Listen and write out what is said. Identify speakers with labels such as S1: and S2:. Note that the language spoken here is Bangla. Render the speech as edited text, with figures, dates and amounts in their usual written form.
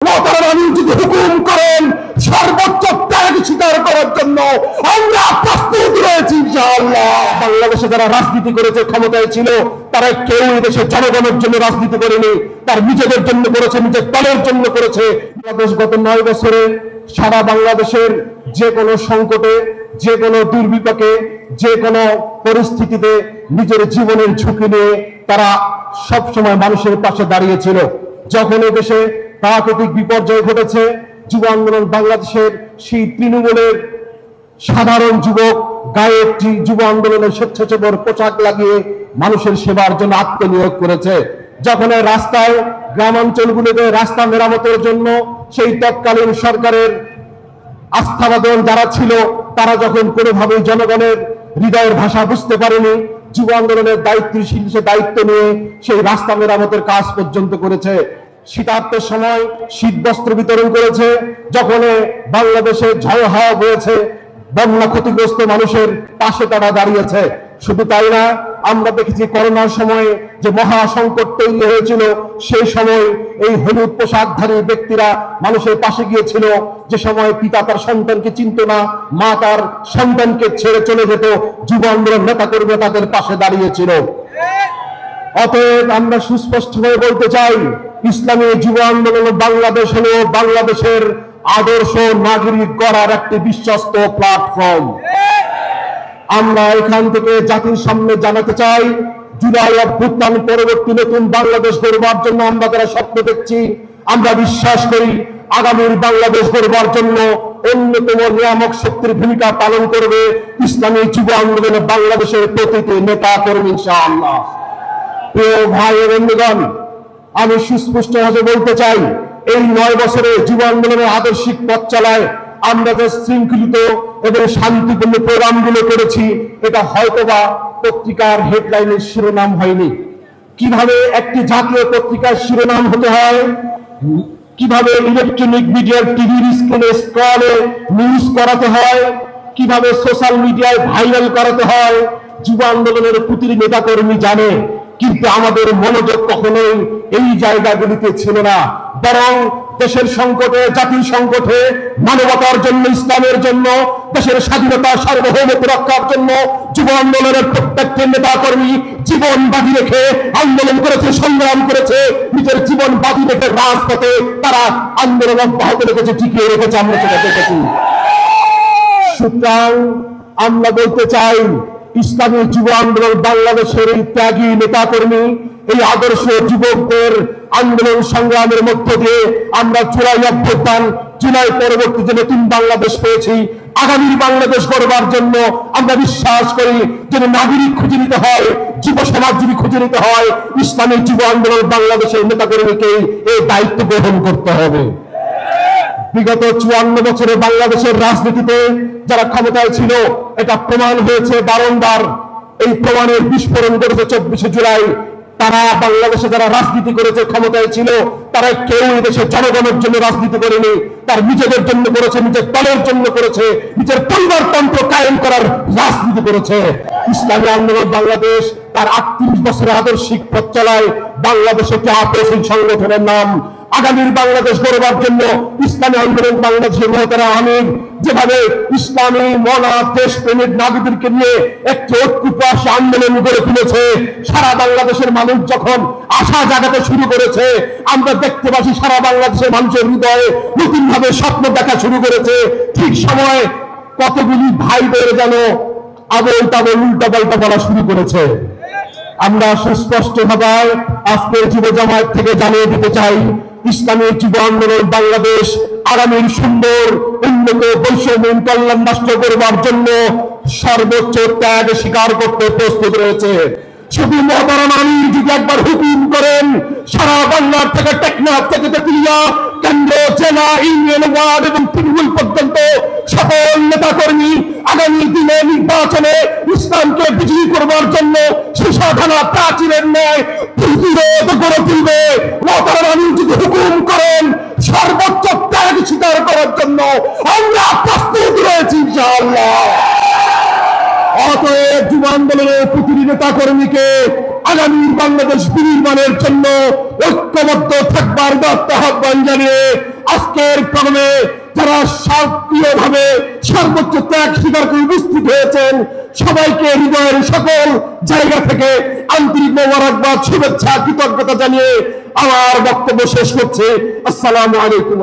S1: মহতারাম আমির যদি হুকুম করেন সর্বোচ্চ ত্যাগ স্বীকার করার জন্য আমরা প্রস্তুত রয়েছি ইনশাআল্লাহ। বাংলাদেশে যারা রাজনীতি করেছে, ক্ষমতায় ছিল, তারা কেউ দেশের জনগণের জন্য রাজনীতি করেনি, তার নিজেদের জন্য করেছে, নিজের দলের জন্য করেছে। বাংলাদেশ গত 9 বছরে সারা বাংলাদেশের যে কোনো সংকটে, যে কোনো দুর্বিপাকে, যে কোনো পরিস্থিতিতে নিজের জীবনের ঝুঁকি নিয়ে তারা সবসময় মানুষের পাশে দাঁড়িয়েছিল। যখন দেশে প্রাকৃতিক বিপর্যয় ঘটেছে, যুব আন্দোলন বাংলাদেশের সেই তৃণমূলের সাধারণ যুবক গায়ে একটি যুব আন্দোলনের স্বেচ্ছাসেবক পোশাক লাগিয়ে মানুষের সেবার জন্য আত্মনিয়োগ করেছে। যখন রাস্তায় গ্রামাঞ্চলগুলিতে রাস্তা মেরামতের জন্য সেই তৎকালীন সরকারের আস্থাবাদন যারা ছিল, তারা যখন কোনোভাবেই জনগণের হৃদয়ের ভাষা বুঝতে পারেনি, যুব আন্দোলনের দায়িত্বশীল সে দায়িত্ব নিয়ে সেই রাস্তা মেরামতের কাজ পর্যন্ত করেছে। শীতার্তের সময় শীত বস্ত্র বিতরণ করেছে। যখন বাংলাদেশে ঝড় হাওয়া বয়েছে, বন্যা ক্ষতিগ্রস্ত মানুষের পাশে তারা দাঁড়িয়েছে। শুধু তাই না, আমরা দেখেছি করোনার সময়ে যে মহা সংকট তৈরি হয়েছিল, সেই সময় এই হলুদ পোশাকধারী ব্যক্তিরা মানুষের পাশে গিয়েছিল। যে সময় পিতা তার সন্তানকে চিনত না, মা তার সন্তানকে ছেড়ে চলে যেত, যুব আন্দোলন নেতাকর্মী তাদের পাশে দাঁড়িয়েছিল। অতএব আমরা সুস্পষ্টভাবে বলতে চাই, ইসলামী যুব আন্দোলন বাংলাদেশ হলো বাংলাদেশের আদর্শ নাগরিক গড়ার একটি বিশ্বস্ত প্ল্যাটফর্ম। আমরা এখান থেকে জাতির সামনে জানাতে চাই, জুলাই অভ্যুত্থান পরবর্তী নতুন বাংলাদেশ গড়বার জন্য আমরা যারা স্বপ্ন দেখছি, আমরা বিশ্বাস করি আগামীর বাংলাদেশ গড়বার জন্য অন্যতম নিয়ামক শক্তির ভূমিকা পালন করবে ইসলামী যুব আন্দোলনে বাংলাদেশের প্রতিটি নেতা কর্মী ইনশাআল্লাহ। প্রিয় ভাই ও বন্ধুগণ, আমি সুস্পষ্টভাবে বলতে চাই, এই 9 বছরে যুব আন্দোলনের আদর্শিক পথ চালায় আমরা যে শৃঙ্খলিত এবং শান্তিপূর্ণ প্রোগ্রামগুলো করেছি, এটা হয়তোবা পত্রিকার হেডলাইনের শিরোনাম হয়নি। কিভাবে একটি জাতীয় পত্রিকার শিরোনাম হতে হয়, কিভাবে ইলেকট্রনিক মিডিয়ার টিভির স্ক্রিনে স্ক্রলে নিউজ করাতে হয়, কিভাবে সোশ্যাল মিডিয়ায় ভাইরাল করাতে হয়, যুব আন্দোলনের প্রতিটি নেতাকর্মী জানে। কিন্তু আমাদের মনোযোগ কখনোই এই জায়গাগুলিতে ছিল না, বরং দেশের সংকটে, জাতির সংকটে, মানবতার জন্য, ইসলামের জন্য, দেশের স্বাধীনতা সার্বভৌমত্ব রক্ষার জন্য যুব আন্দোলনের প্রত্যেকটি নেতা কর্মী জীবন বাজি রেখে আন্দোলন করেছে, সংগ্রাম করেছে, নিজের জীবন বাজি রেখে রাজপথে তারা আন্দোলন অব্যাহত রেখেছে, টিকিয়ে রেখেছে, আমরা সেটা দেখেছি। সুতরাং আমরা বলতে চাই, ইসলামী যুব আন্দোলন বাংলাদেশের এই ত্যাগী নেতাকর্মী, এই আদর্শ যুবকদের আন্দোলন সংগ্রামের মধ্য দিয়ে আমরা জুলাই অভ্যুত্থান, জুলাই পরবর্তী যে নতুন বাংলাদেশ পেয়েছি, আগামীর বাংলাদেশ গড়বার জন্য আমরা বিশ্বাস করি যে নাগরিক খুঁজে নিতে হয়, যুব সমাজ যদি খুঁজে নিতে হয়, ইসলামী যুব আন্দোলন বাংলাদেশের নেতাকর্মীকে এই দায়িত্ব গ্রহণ করতে হবে। বিগত 54 বছরে বাংলাদেশের রাজনীতিতে যারা ক্ষমতায় ছিল, এটা প্রমাণ হয়েছে বারংবার। এই প্রমাণের বিস্ফোরণ করেছে 24শে জুলাই। তারা বাংলাদেশে যারা রাজনীতি করেছে, ক্ষমতায় ছিল, তারা কেউ দেশের জনগণের জন্য রাজনীতি করেনি, তার নিজেদের জন্য করেছে, নিজের দলের জন্য করেছে, নিজের পরিবারতন্ত্র কায়েম করার রাজনীতি করেছে। ইসলামী আন্দোলন বাংলাদেশ তার 38 বছরের আদর্শিক পথ চালায়। বাংলাদেশে একটি আপসহীন সংগঠনের নাম। আগামীর বাংলাদেশ গড়বার জন্য ইসলামী আন্দোলন বাংলাদেশের মহতারাম আমির যেভাবে ইসলামী মনা দেশপ্রেমিক নাগরিকদেরকে নিয়ে একটি ঐক্যপ্রকাশ আন্দোলন গড়ে তুলেছে, সারা বাংলাদেশের মানুষ যখন আশা জাগাতে শুরু করেছে, আমরা দেখতে পাচ্ছি সারা বাংলাদেশের মানুষের হৃদয়ে নতুন ভাবে স্বপ্ন দেখা শুরু করেছে। ঠিক সময় কতগুলি ভাইদের যেন আবল তাবল উল্টাপাল্টা বলা শুরু করেছে। আমরা সুস্পষ্ট ভাবে আজকের যুব জামায়াত থেকে জানিয়ে দিতে চাই, ইসলামী যুব আন্দোলন বাংলাদেশ আগামীর সুন্দর উন্নত বৈষম্যহীন কল্যাণ রাষ্ট্র গড়বার জন্য সর্বোচ্চ ত্যাগ স্বীকার করতে প্রস্তুত রয়েছে। শুধু মহতারাম আমির যদি একবার হুকুম করেন, সারা বাংলার থেকে টেকনাফ থেকে তেতুলিয়া, কেন্দ্র, জেলা, ইউনিয়ন, ওয়ার্ড এবং তৃণমূল পর্যন্ত সকল নেতাকর্মী আগামী দিনে নির্বাচনে ইসলামকে বিজয়ী করবার জন্য সুশাসনা প্রাচীরের ন্যায় প্রতিরোধ গড়ে তুলবে। মহতারাম আমির যদি হুকুম করেন, সর্বোচ্চ ত্যাগ স্বীকার করার জন্য আমরা প্রস্তুত রয়েছি ইনশাআল্লাহ। অতএব যুব আন্দোলনের প্রতিটি নেতা কর্মীকে আগামীর বাংলাদেশ বিনির্মাণের জন্য ঐক্যবদ্ধ থাকবার আহ্বান জানিয়ে আজকের প্রোগ্রামে যারা সক্রিয়ভাবে সর্বোচ্চ ত্যাগ স্বীকার করে উপস্থিত হয়েছেন সবাইকে হৃদয়ের সকল জায়গা থেকে আন্তরিক মোবারকবাদ, শুভেচ্ছা, কৃতজ্ঞতা জানিয়ে আমার বক্তব্য শেষ করছি। আসসালামু আলাইকুম।